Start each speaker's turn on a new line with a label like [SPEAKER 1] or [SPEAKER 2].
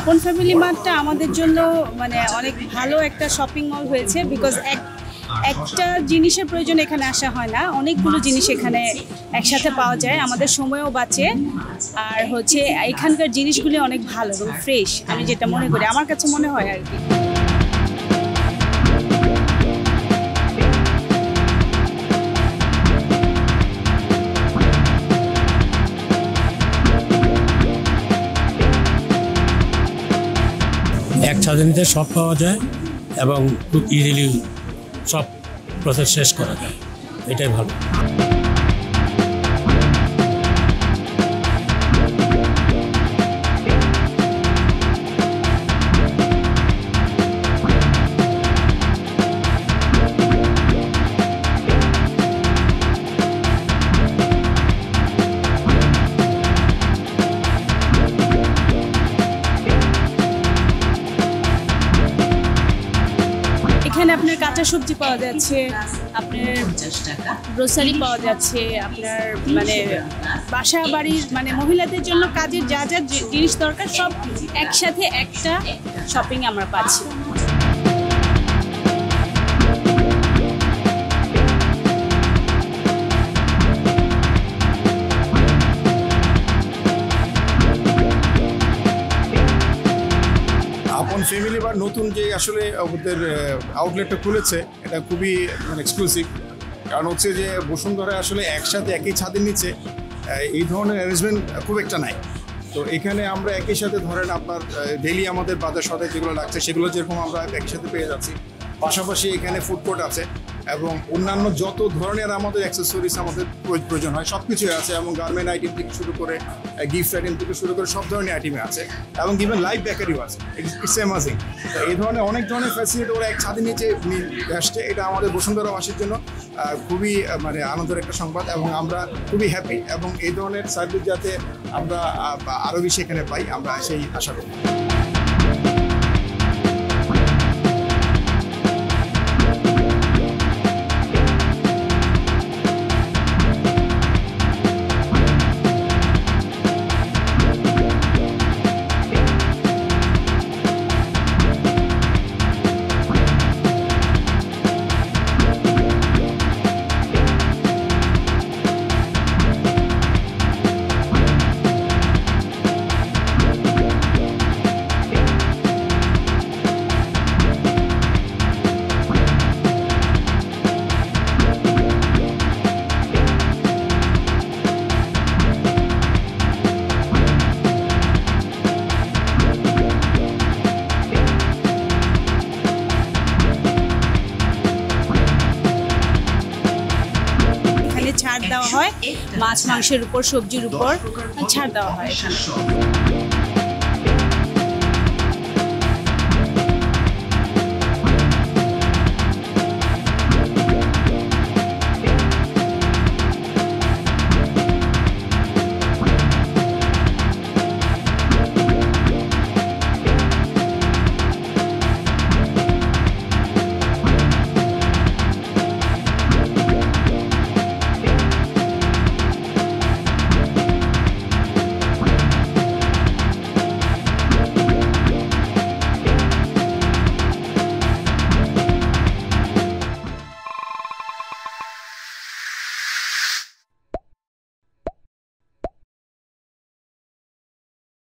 [SPEAKER 1] আপন ফ্যামিলি মার্টটা আমাদের জন্য মানে অনেক ভালো একটা শপিং মল হয়েছে, বিকজ একটা জিনিসের প্রয়োজন এখানে আসা হয় না, অনেকগুলো জিনিস এখানে একসাথে পাওয়া যায়, আমাদের সময়ও বাঁচে। আর হচ্ছে এখানকার জিনিসগুলি অনেক ভালো এবং ফ্রেশ, আমি যেটা মনে করি, আমার কাছে মনে হয় আর কি।
[SPEAKER 2] এক ছাদের নিচে সব পাওয়া যায় এবং খুব ইজিলি সব প্রসেস শেষ করা যায়, এটাই ভালো।
[SPEAKER 1] এখানে আপনার কাঁচা সবজি পাওয়া যাচ্ছে, আপনার গ্রোসারি পাওয়া যাচ্ছে, আপনার মানে বাসা বাড়ির মানে মহিলাদের জন্য কাজের যা যা জিনিস দরকার সব একসাথে একটা শপিং আমরা পাচ্ছি।
[SPEAKER 3] আপন ফ্যামিলি বা নতুন যে আসলে ওদের আউটলেটটা খুলেছে, এটা খুবই মানে এক্সক্লুসিভ। কারণ হচ্ছে যে বসুন্ধরা আসলে একসাথে একই ছাদের নিচে এই ধরনের অ্যারেঞ্জমেন্ট খুব একটা নাই। তো এখানে আমরা একই সাথে ধরেন আপনার ডেইলি আমাদের বাজার সদাই যেগুলো লাগছে সেগুলো যেরকম আমরা একই সাথে পেয়ে যাচ্ছি, পাশাপাশি এখানে ফুড কোর্ট আছে এবং অন্যান্য যত ধরনের আমাদের অ্যাক্সেসরিজ আমাদের প্রয়োজন হয় সব কিছুই আছে, এবং গার্মেন্ট আইটেম থেকে শুরু করে গিফট আইটেম থেকে শুরু করে সব ধরনের আইটেমে আছে, এবং ইভেন লাইভ বেকারিও আছে। It's amazing. এই ধরনের অনেক ধরনের ফ্যাসিলিটি ওরা এক ছাদের নিচে আসছে, এটা আমাদের বসুন্ধরাবাসীর জন্য খুবই মানে আনন্দের একটা সংবাদ, এবং আমরা খুবই হ্যাপি, এবং এই ধরনের সার্ভিস যাতে আমরা আরও বেশি এখানে পাই আমরা সেই আশা করি।
[SPEAKER 1] ছাড় দেওয়া হয়, মাছ মাংসের উপর, সবজির উপর ছাড় দেওয়া হয় এখানে।